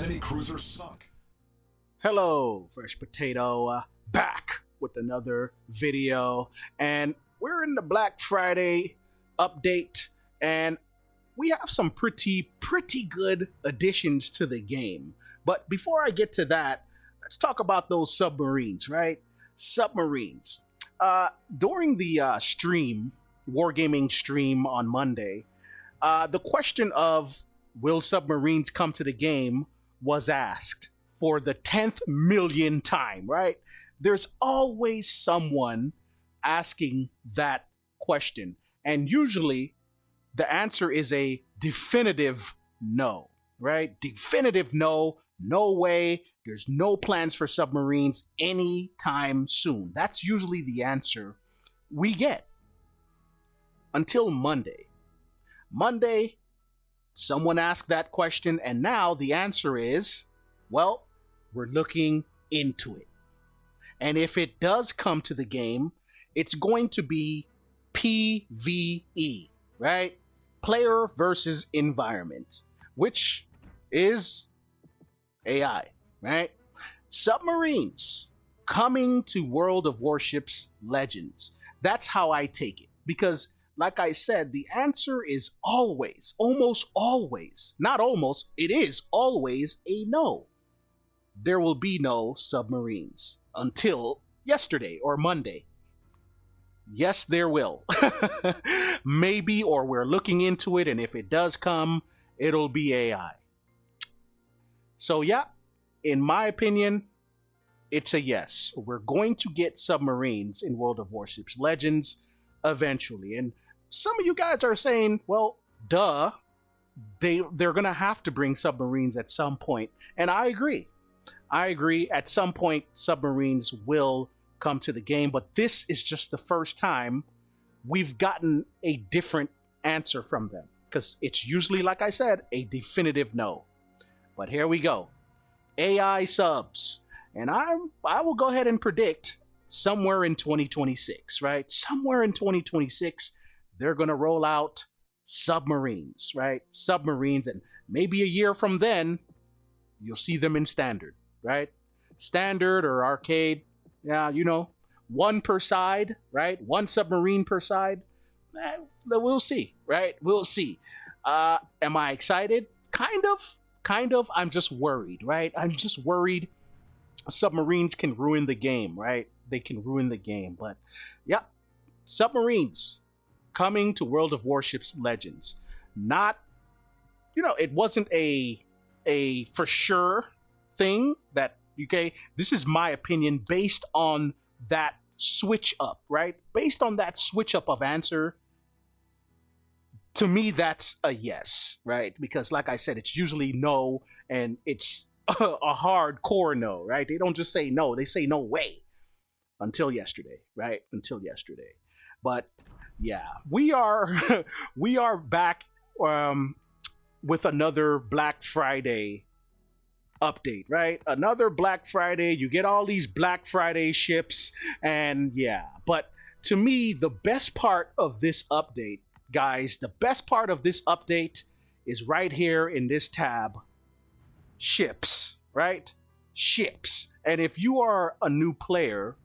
Enemy cruisers sunk. Hello, Fresh Potato, back with another video, and we're in the Black Friday update, and we have some pretty good additions to the game. But before I get to that, let's talk about those submarines, right? Submarines. During the stream, Wargaming stream on Monday, the question of will submarines come to the game was asked for the 10th million time, right? There's always someone asking that question. And usually the answer is a definitive no, right? Definitive no, no way. There's no plans for submarines anytime soon. That's usually the answer we get until Monday. Monday, someone asked that question, and now the answer is, well, we're looking into it. And if it does come to the game, it's going to be PvE, right? Player versus environment, which is AI, right? Submarines coming to World of Warships Legends. That's how I take it. Because, like I said, the answer is always, almost always, not almost, it is always a no. There will be no submarines until yesterday or Monday. Yes, there will. Maybe, or we're looking into it, and if it does come, it'll be AI. So yeah, in my opinion, it's a yes. We're going to get submarines in World of Warships Legends eventually. And some of you guys are saying, well, duh, they're going to have to bring submarines at some point. And I agree. I agree. At some point, submarines will come to the game, but this is just the first time we've gotten a different answer from them, because it's usually, like I said, a definitive no. But here we go. AI subs. And I will go ahead and predict somewhere in 2026, right? Somewhere in 2026, they're going to roll out submarines, right? Submarines, and maybe a year from then, you'll see them in standard, right? Standard or arcade, yeah, you know, one per side, right? One submarine per side. We'll see, right? We'll see. Am I excited? Kind of. I'm just worried, right? I'm just worried submarines can ruin the game, right? They can ruin the game. But yeah, submarines coming to World of Warships Legends. Not, you know, it wasn't a for sure thing that, okay, this is my opinion based on that switch up, right? Based on that switch up of answer, to me, that's a yes, right? Because like I said, it's usually no, and it's a hardcore no, right? They don't just say no, they say no way. Until yesterday, right? Until yesterday. But yeah, we are we are back with another Black Friday update, right? Another Black Friday. You get all these Black Friday ships, and yeah. But to me, the best part of this update, guys, the best part of this update is right here in this tab. Ships, right? Ships. And if you are a new player,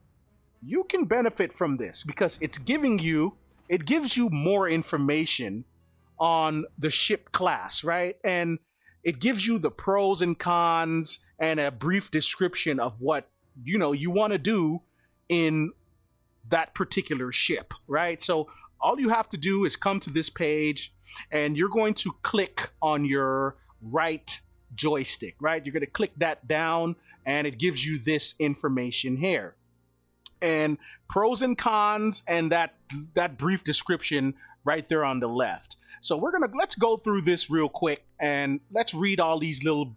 you can benefit from this because it gives you more information on the ship class, right? And it gives you the pros and cons and a brief description of what, you know, you want to do in that particular ship, right? So all you have to do is come to this page, and you're going to click on your right joystick, right? You're going to click that down, and it gives you this information here. And pros and cons, and that brief description right there on the left. So let's go through this real quick, and let's read all these little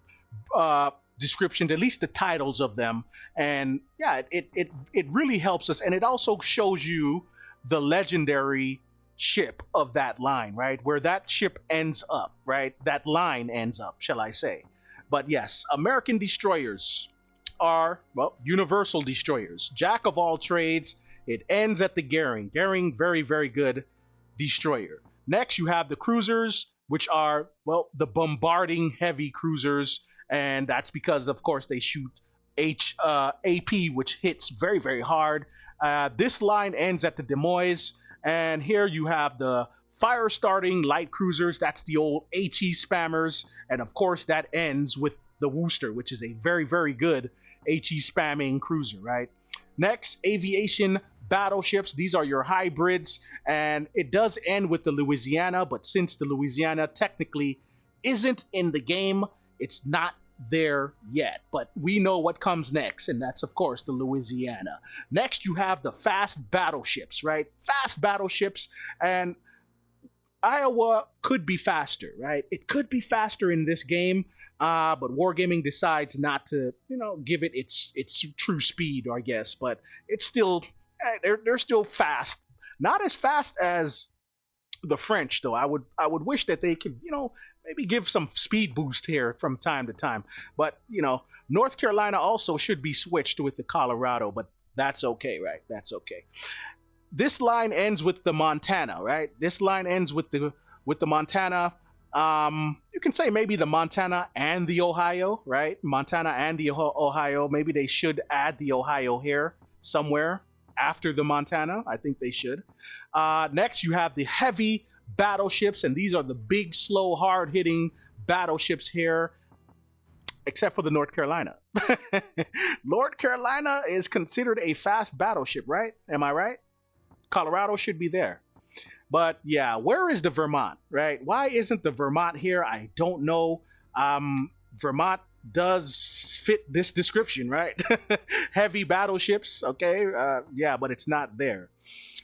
descriptions, at least the titles of them. And yeah, it really helps us, and it also shows you the legendary ship of that line, right? Where that ship ends up, right? That line ends up, shall I say. But yes, American destroyers are, well, universal destroyers. Jack of all trades. It ends at the Goering. Goering, very, very good destroyer. Next, you have the cruisers, which are, well, the bombarding heavy cruisers. and that's because, of course, they shoot AP, which hits very, very hard. This line ends at the Des Moines, and here you have the fire starting light cruisers. That's the old HE spammers, and of course that ends with the Worcester, which is a very, very good HE spamming cruiser, right? Next, aviation battleships. These are your hybrids, and it does end with the Louisiana, but since the Louisiana technically isn't in the game, it's not there yet, but we know what comes next, and that's of course the Louisiana. Next, you have the fast battleships, right? Fast battleships, and Iowa could be faster, right? It could be faster in this game, but Wargaming decides not to, give it its true speed, I guess. But it's still, they're still fast. Not as fast as the French, though. I would wish that they could, maybe give some speed boost here from time to time. But North Carolina also should be switched with the Colorado, but that's okay, right? That's okay. This line ends with the Montana, right? This line ends with the Montana. You can say maybe the Montana and the Ohio, right? Montana and the Ohio. Maybe they should add the Ohio here somewhere after the Montana. I think they should. Next, you have the heavy battleships, and these are the big, slow, hard-hitting battleships here, except for the North Carolina. North Carolina is considered a fast battleship, right? Am I right? Colorado should be there. But yeah, where is the Vermont, right? Why isn't the Vermont here? I don't know. Vermont does fit this description, right? Heavy battleships, okay? Yeah, but it's not there.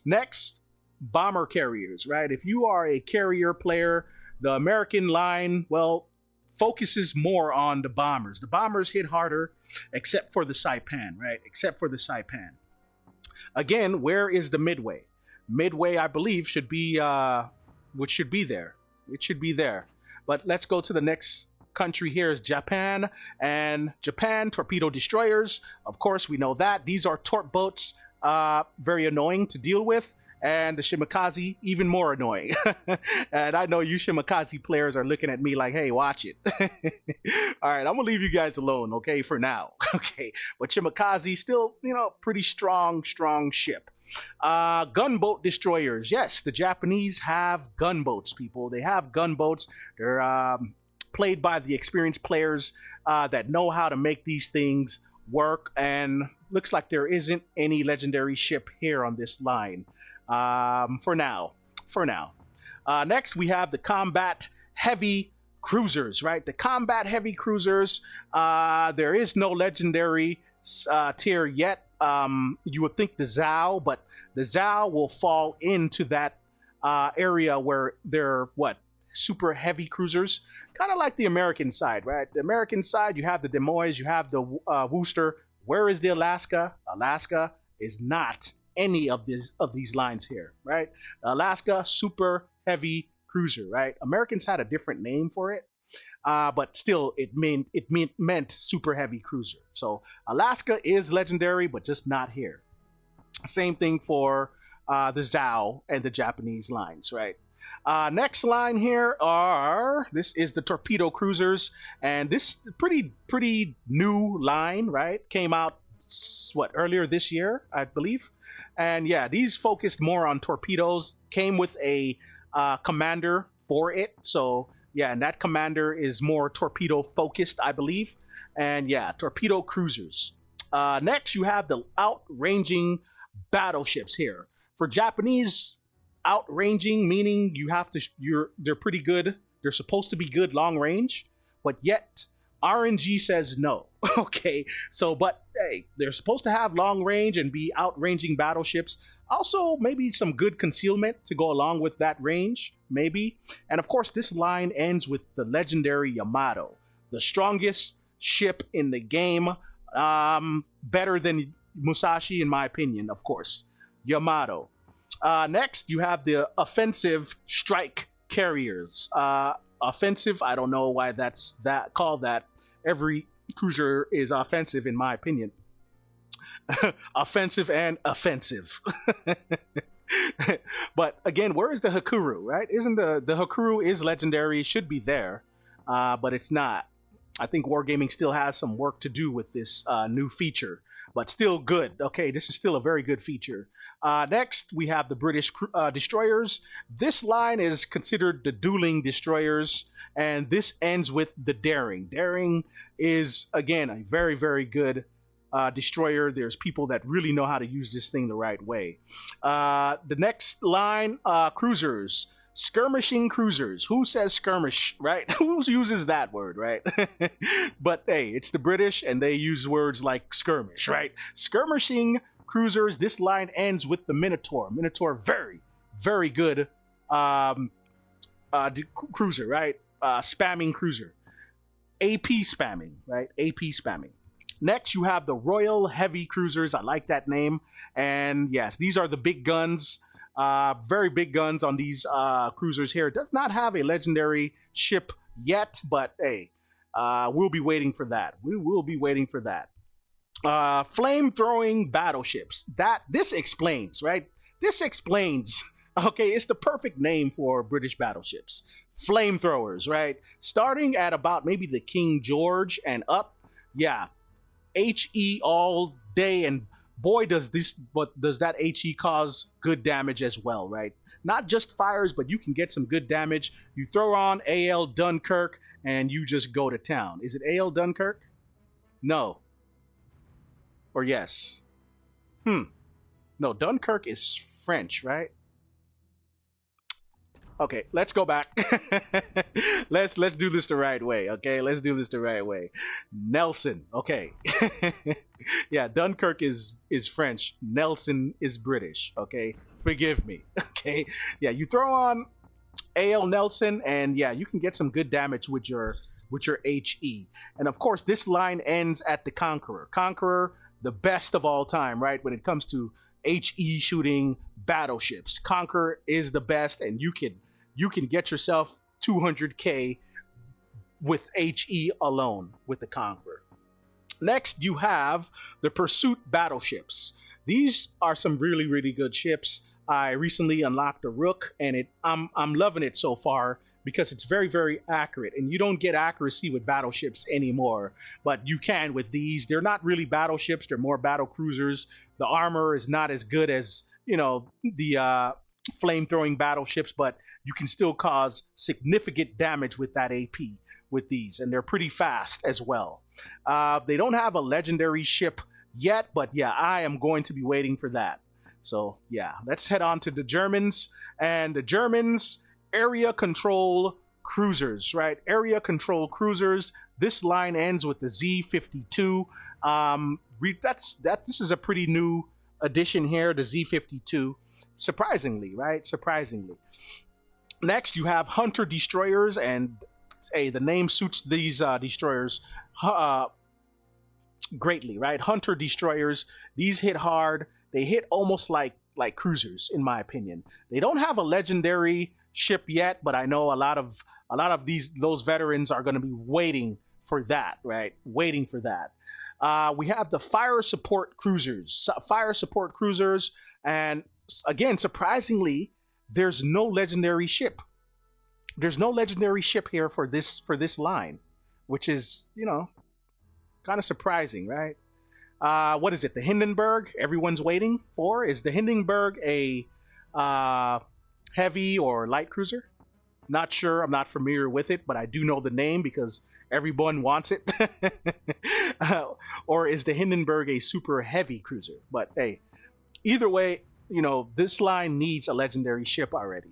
Next, bomber carriers, right? If you are a carrier player, the American line, well, focuses more on the bombers. The bombers hit harder, except for the Saipan, right? Except for the Saipan. Again, where is the Midway? Midway, I believe, should be which should be there. It should be there. But let's go to the next country here is Japan. And Japan, torpedo destroyers. Of course, we know that. These are torp boats, very annoying to deal with. And the Shimakaze, even more annoying. And I know you Shimakaze players are looking at me like, hey, watch it. All right, I'm going to leave you guys alone, okay, for now. Okay, but Shimakaze still, pretty strong ship. Gunboat destroyers. Yes, the Japanese have gunboats, people. They have gunboats. They're played by the experienced players that know how to make these things work. And looks like there isn't any legendary ship here on this line. For now. Next, we have the combat heavy cruisers, right? The combat heavy cruisers, there is no legendary tier yet. You would think the Zhao, but the Zhao will fall into that area where they're, super heavy cruisers, kind of like the American side, right? The American side, you have the Des Moines, you have the Worcester. Where is the Alaska? Alaska is not any of these lines here, right? Alaska super heavy cruiser, right? Americans had a different name for it, but still it meant super heavy cruiser. So Alaska is legendary, but just not here. Same thing for the Zhao and the Japanese lines, right? Next line here this is the torpedo cruisers, and this pretty new line, right? Came out earlier this year, I believe. And yeah, these focused more on torpedoes, came with a commander for it. So yeah, and that commander is more torpedo focused, I believe. And yeah, torpedo cruisers. Next, you have the outranging battleships here. For Japanese, outranging meaning they're pretty good. They're supposed to be good long range, but yet RNG says no. Okay, so but hey, they're supposed to have long range and be outranging battleships. Also, maybe some good concealment to go along with that range, maybe. And of course, this line ends with the legendary Yamato, the strongest ship in the game, better than Musashi in my opinion, of course. Yamato. Next, you have the offensive strike carriers. Offensive, I don't know why that's called that. Every cruiser is offensive in my opinion. Offensive and offensive. But again, where is the Hakuru, right? Isn't the Hakuru is legendary, should be there, but it's not. I think Wargaming still has some work to do with this new feature, but still good. Okay, this is still a very good feature. Next, we have the British destroyers. This line is considered the dueling destroyers, and this ends with the Daring. Daring is, again, a very, very good destroyer. There's people that really know how to use this thing the right way. The next line, cruisers. Skirmishing cruisers. Who says skirmish, right? Who uses that word, right? But hey, it's the British, and they use words like skirmish, right? Skirmishing cruisers. This line ends with the Minotaur. Minotaur, very, very good cruiser, right? Spamming cruiser. AP spamming, right? AP spamming. Next, you have the Royal Heavy Cruisers. I like that name. And yes, these are the big guns. Very big guns on these cruisers here. It does not have a legendary ship yet, but hey, we'll be waiting for that. We will be waiting for that. Flame-throwing battleships. This explains, right? This explains. Okay, it's the perfect name for British battleships. Flamethrowers, right? Starting at about maybe the King George and up. Yeah, HE all day, and boy does that HE cause good damage as well, right? Not just fires, but you can get some good damage. You throw on AL Dunkirk and you just go to town. Is it AL Dunkirk? No. Or yes? No, Dunkirk is French, right? Okay, let's go back. let's do this the right way. Okay, let's do this the right way. Nelson. Okay. Yeah, Dunkirk is French. Nelson is British. Okay, forgive me. Okay. Yeah, you throw on AL Nelson, and yeah, you can get some good damage with your HE. And of course, this line ends at the Conqueror. Conqueror, the best of all time, right? When it comes to HE shooting battleships, Conqueror is the best, and you can get yourself 200k with HE alone with the Conqueror. Next, you have the Pursuit battleships. These are some really, really good ships. I recently unlocked a Rook, and I'm loving it so far because it's very, very accurate. And you don't get accuracy with battleships anymore, but you can with these. They're not really battleships; they're more battle cruisers. The armor is not as good as, you know, the flame-throwing battleships, but you can still cause significant damage with that AP with these, and they're pretty fast as well. They don't have a legendary ship yet, but yeah, I am going to be waiting for that. So yeah, let's head on to the Germans. And the Germans, area control cruisers, right? Area control cruisers. This line ends with the Z52. This is a pretty new addition here, the Z52. Surprisingly, right? Surprisingly. Next, you have Hunter destroyers, and hey, the name suits these destroyers greatly, right? Hunter destroyers. These hit hard. They hit almost like cruisers, in my opinion. They don't have a legendary ship yet, but I know a lot of those veterans are going to be waiting for that, right? Waiting for that. We have the fire support cruisers. Fire support cruisers, and again, surprisingly, there's no legendary ship. There's no legendary ship here for this line, which is, you know, kind of surprising, right? What is it? The Hindenburg? Everyone's waiting for? Is the Hindenburg a heavy or light cruiser? Not sure. I'm not familiar with it, but I do know the name because everyone wants it. Or is the Hindenburg a super heavy cruiser? But hey, either way, you know, this line needs a legendary ship already.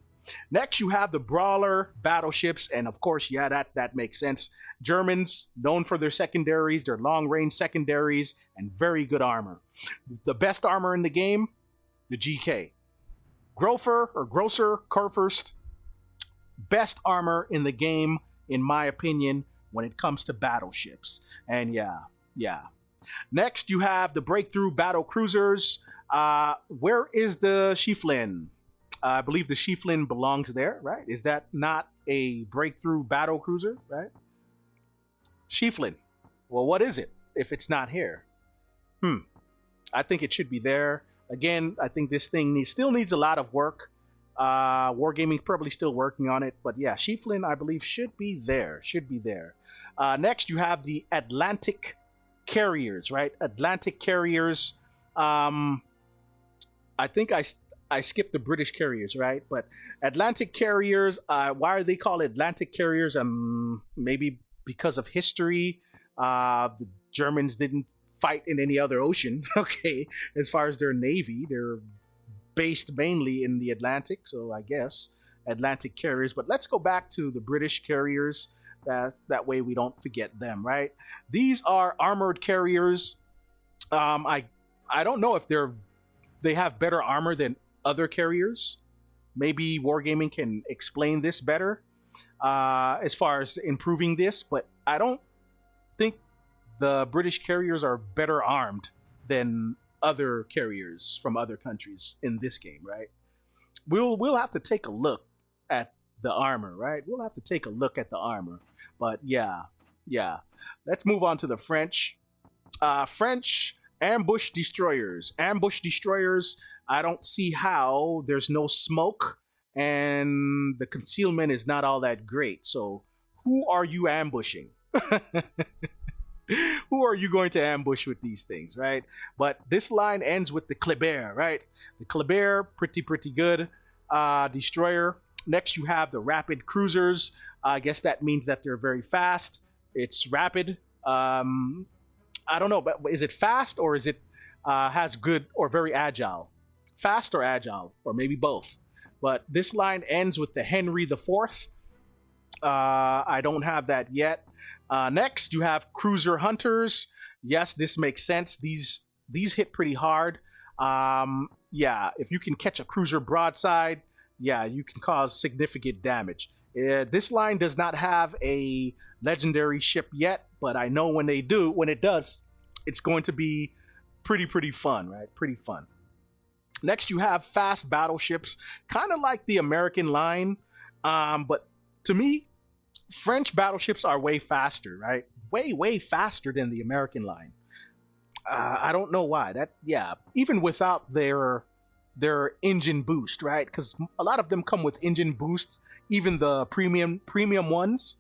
Next, you have the Brawler battleships, and of course, yeah, that makes sense. Germans, known for their secondaries, their long-range secondaries, and very good armor. The best armor in the game, the GK. Grosser, Kurfürst, best armor in the game, in my opinion, when it comes to battleships. And yeah. Next, you have the breakthrough battle cruisers. Where is the Schieffelin? I believe the Schieffelin belongs there, right? Is that not a breakthrough battle cruiser, right? Schieffelin. Well, what is it if it's not here? I think it should be there. Again, I think this thing still needs a lot of work Wargaming probably still working on it, but yeah, Sheaflin, I believe, should be there. Should be there. Next, you have the Atlantic carriers, right? Atlantic carriers. I think I skipped the British carriers, right? But Atlantic carriers. Why are they called Atlantic carriers? Maybe because of history. The Germans didn't fight in any other ocean. Okay, as far as their navy, they're based mainly in the Atlantic, so I guess Atlantic carriers. But let's go back to the British carriers. That way we don't forget them, right? These are armored carriers. I don't know if they have better armor than other carriers. Maybe Wargaming can explain this better as far as improving this, but I don't think the British carriers are better armed than other carriers from other countries in this game, right? We'll have to take a look at the armor, right? We'll have to take a look at the armor. But yeah. Let's move on to the French. French ambush destroyers. Ambush destroyers, I don't see how. There's no smoke, and the concealment is not all that great. So who are you ambushing? Who are you going to ambush with these things, right? But this line ends with the Kleber, right? The Kleber, pretty good destroyer. Next, you have the rapid cruisers. I guess that means that they're very fast. It's rapid. I don't know, but is it fast or is it has good or very agile? Fast or agile, or maybe both. But this line ends with the Henry IV. I don't have that yet. Next, you have cruiser hunters. Yes, this makes sense. These hit pretty hard. Yeah, if you can catch a cruiser broadside, yeah, you can cause significant damage. This line does not have a legendary ship yet, but I know when it does, it's going to be pretty fun, right? Pretty fun. Next, you have fast battleships, kind of like the American line, but to me, French battleships are way faster, right? Way faster than the American line. I don't know why. Even without their engine boost, right? Because a lot of them come with engine boost, even the premium ones,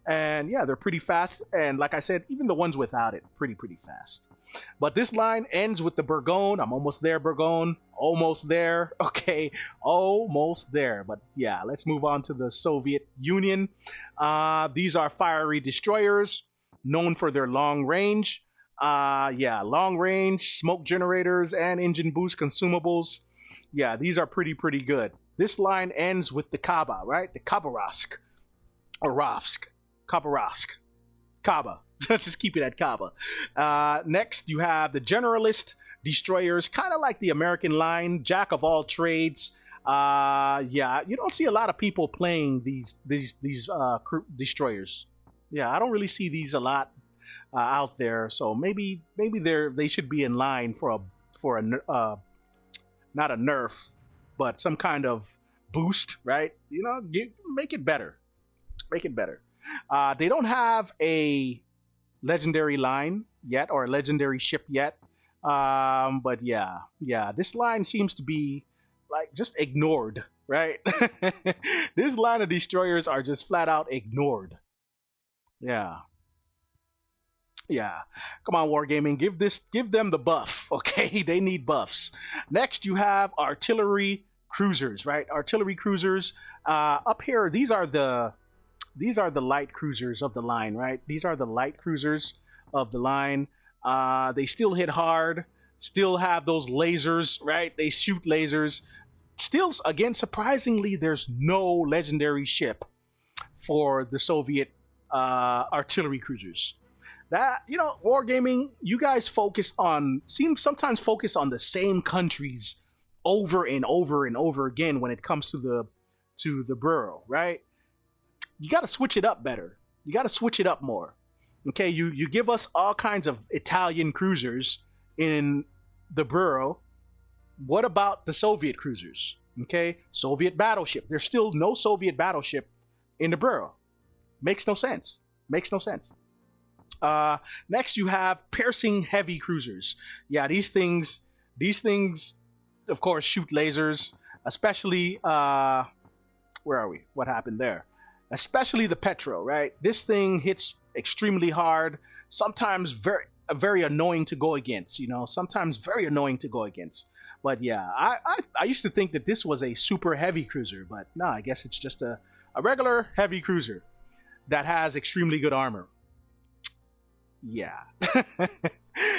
and yeah, they're pretty fast. And like I said, even the ones without it, pretty fast. But this line ends with the Bourgogne. I'm almost there, Bourgogne. Almost there. Okay, almost there. But yeah, let's move on to the Soviet Union. These are fiery destroyers, known for their long range. Long range, smoke generators, and engine boost consumables. Yeah, these are pretty good. This line ends with the Kaba, right? The Khabarovsk. Or Rovsk. Khabarovsk. Kaba. Just keep it at Kaba. Next, you have the generalist destroyers, kind of like the American line, jack of all trades. Yeah, you don't see a lot of people playing these destroyers. Yeah, I don't really see these a lot out there. So maybe they should be in line for a not a nerf, but some kind of boost, right? You know, make it better. Make it better. They don't have a legendary line yet or a legendary ship yet. But yeah, this line seems to be like just ignored, right? This line of destroyers are just flat out ignored. Yeah. Come on, Wargaming, give them the buff, okay? They need buffs. Next, you have artillery cruisers, right? Artillery cruisers. Up here, these are the light cruisers of the line, right? These are the light cruisers of the line. They still hit hard, still have those lasers, right? They shoot lasers. Still, again, surprisingly, there's no legendary ship for the Soviet artillery cruisers. That, you know, Wargaming, you guys sometimes focus on the same countries over and over again when it comes to the bureau, right? You got to switch it up better. You got to switch it up more. Okay, you give us all kinds of Italian cruisers in the bureau. What about the Soviet cruisers? Okay, Soviet battleship. There's still no Soviet battleship in the bureau. Makes no sense. Next, you have piercing heavy cruisers. Yeah, these things, of course, shoot lasers. especially where are we? What happened there? Especially the Petro, right? This thing hits extremely hard. Sometimes very annoying to go against. You know, sometimes very annoying to go against. But yeah, I used to think that this was a super heavy cruiser, but no, I guess it's just a regular heavy cruiser that has extremely good armor. Yeah.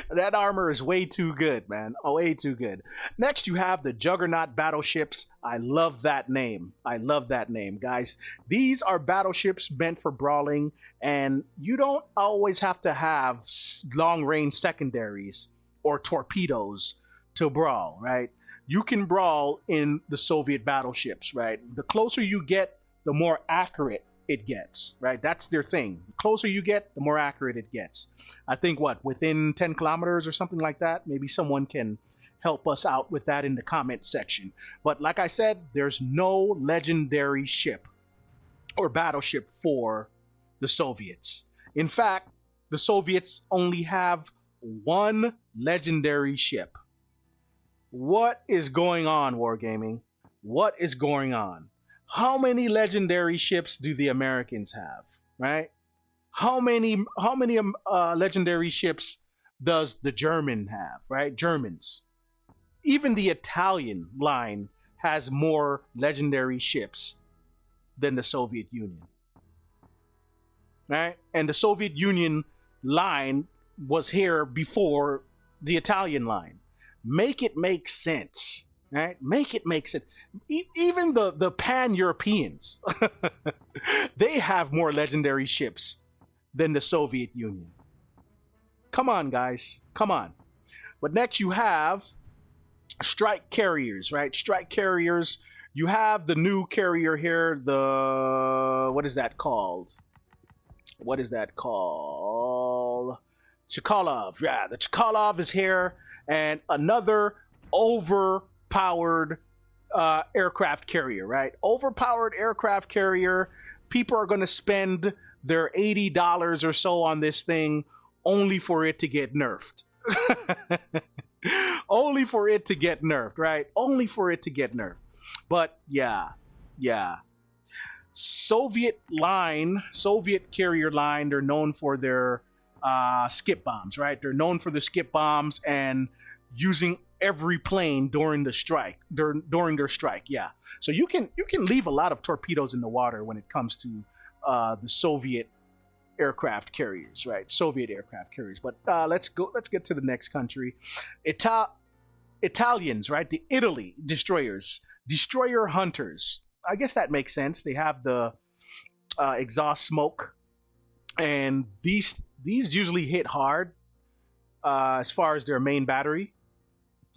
That armor is way too good, man. Oh, way too good. Next, you have the Juggernaut battleships. I love that name. I love that name, guys. These are battleships meant for brawling, and you don't always have to have long-range secondaries or torpedoes to brawl, right? You can brawl in the Soviet battleships, right? The closer you get, the more accurate it gets, right? That's their thing. The closer you get, the more accurate it gets. I think within 10 kilometers or something like that. Maybe someone can help us out with that in the comment section. But like I said, there's no legendary ship or battleship for the Soviets. In fact, the Soviets only have one legendary ship. What is going on, Wargaming? What is going on? How many legendary ships do the Americans have, right? How many legendary ships does the German have, right? Germans. Even the Italian line has more legendary ships than the Soviet Union, right? And the Soviet Union line was here before the Italian line. Make it make sense. Right? Make it make sense. Even the pan-Europeans, they have more legendary ships than the Soviet Union. Come on, guys. Come on. But next you have strike carriers, right? Strike carriers. You have the new carrier here, what is that called? What is that called? Chalov. Yeah, the Chalov is here, and another overpowered aircraft carrier, right? Overpowered aircraft carrier. People are going to spend their $80 or so on this thing only for it to get nerfed. Only for it to get nerfed, right? Only for it to get nerfed. But yeah. Soviet carrier line, they're known for their skip bombs, right? They're known for the skip bombs and using every plane during the strike, during their strike. Yeah, so you can leave a lot of torpedoes in the water when it comes to the Soviet aircraft carriers, right? Soviet aircraft carriers. But let's get to the next country. Italians, right? The Italy destroyers, destroyer hunters. I guess that makes sense. They have the exhaust smoke, and these usually hit hard. As far as their main battery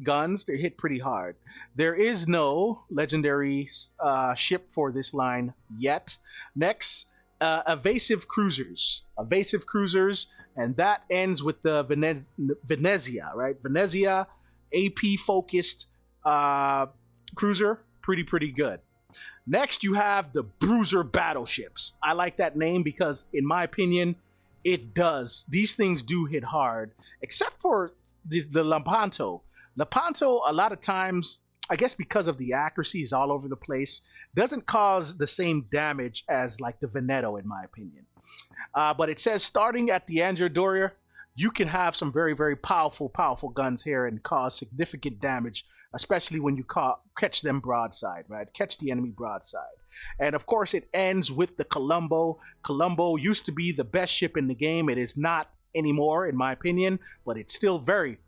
guns, they hit pretty hard. There is no legendary ship for this line yet. Next, evasive cruisers, and that ends with the Venezia, right? Venezia, AP focused cruiser, pretty good. Next, you have the bruiser battleships. I like that name because, in my opinion, it does. These things do hit hard, except for the Lepanto. Lepanto, a lot of times, I guess because of the accuracy is all over the place, doesn't cause the same damage as like the Veneto, in my opinion. But it says starting at the Angiodora, you can have some very powerful guns here and cause significant damage, especially when you catch them broadside, right? Catch the enemy broadside. And of course, it ends with the Colombo. Colombo used to be the best ship in the game. It is not anymore, in my opinion, but it's still very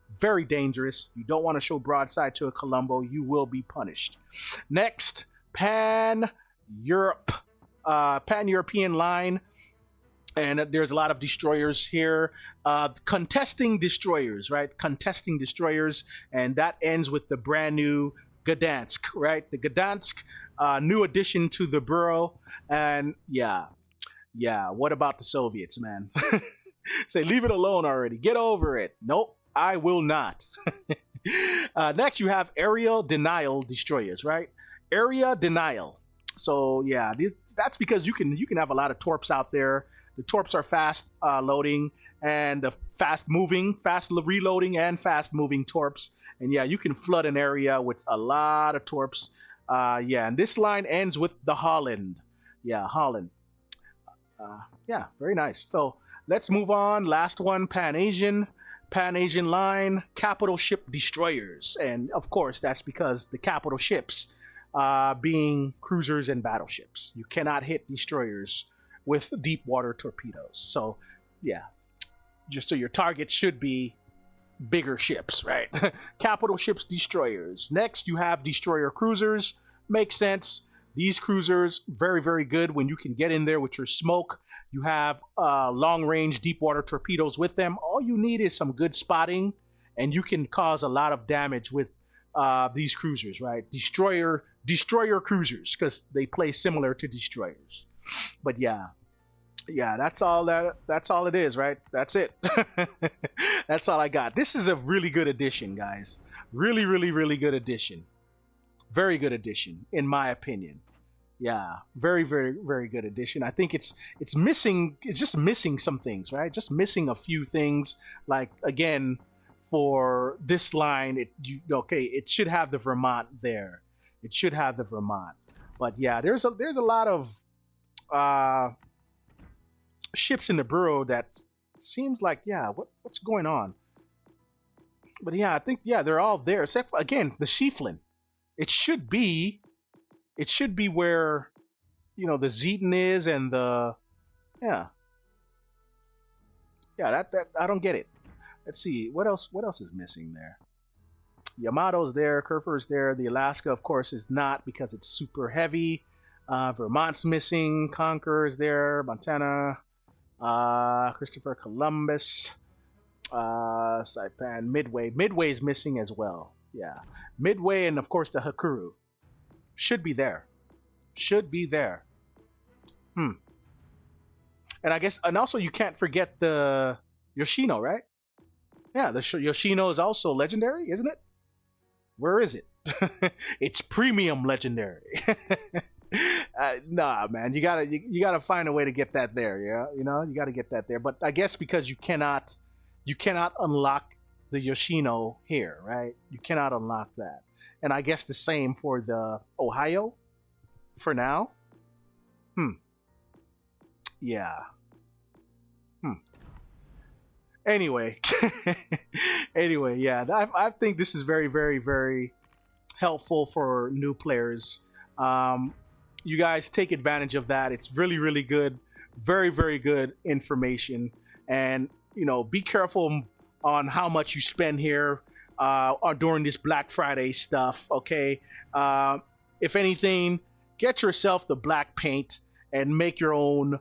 dangerous. You don't want to show broadside to a Colombo. You will be punished. Next, Pan-European line. And there's a lot of destroyers here. Contesting destroyers, right? Contesting destroyers. And that ends with the brand new Gdansk, right? The Gdansk, new addition to the borough. And yeah, what about the Soviets, man? Say, leave it alone already. Get over it. Nope, I will not. Next, you have area denial destroyers, right? Area denial. So yeah, that's because you can have a lot of torps out there. The torps are fast loading and fast reloading and fast moving torps. And yeah, you can flood an area with a lot of torps. Yeah, and this line ends with the Holland. Yeah, Holland. Yeah, very nice. So let's move on. Last one, Pan-Asian. Pan-Asian line, capital ship destroyers. And of course, that's because the capital ships being cruisers and battleships. You cannot hit destroyers with deep water torpedoes. So, yeah, just so your target should be bigger ships, right? Capital ships, destroyers. Next, you have destroyer cruisers. Makes sense. These cruisers, very, very good when you can get in there with your smoke. You have long-range deep water torpedoes with them. All you need is some good spotting, and you can cause a lot of damage with these cruisers, right? Destroyer cruisers, because they play similar to destroyers. But yeah, that's all it is, right? That's it. That's all I got. This is a really good addition, guys. Really, really, really good addition. Very good addition, in my opinion. Yeah, very, very, very good addition. I think it's missing. It's just missing some things, right? Just missing a few things. Like again, for this line, it should have the Vermont there. It should have the Vermont. But yeah, there's a lot of ships in the Bureau that seems like, yeah, what's going on? But yeah, I think, yeah, they're all there except for, again, the Schieffelin. It should be where, you know, the Zeton is, and the that I don't get it. Let's see, what else is missing there? Yamato's there, Kerfer's there. The Alaska, of course, is not because it's super heavy. Vermont's missing. Conqueror is there. Montana. Christopher Columbus. Saipan. Midway's missing as well. Yeah. Midway, and of course the Hakuru. Should be there. And I guess, and also you can't forget the Yoshino, right? Yeah, the Yoshino is also legendary, isn't it? Where is it? It's premium legendary. Nah, man, you gotta find a way to get that there. Yeah, you know, you gotta get that there. But I guess because you cannot unlock the Yoshino here, right? You cannot unlock that. And I guess the same for the Ohio for now. Yeah. Anyway, yeah, I think this is very, very, very helpful for new players. You guys take advantage of that. It's really, really good. Very, very good information. And, you know, be careful on how much you spend here during this Black Friday stuff, okay? If anything, get yourself the black paint and make your own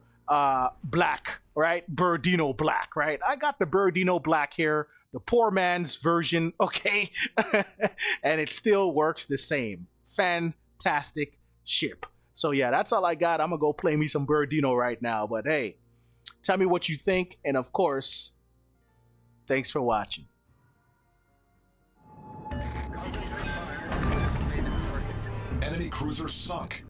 black, right? Burdino black, right? I got the Burdino black here, the poor man's version, okay? And it still works the same. Fantastic ship. So yeah, that's all I got. I'm gonna go play me some Burdino right now. But hey, tell me what you think, and of course, thanks for watching. Enemy cruiser sunk.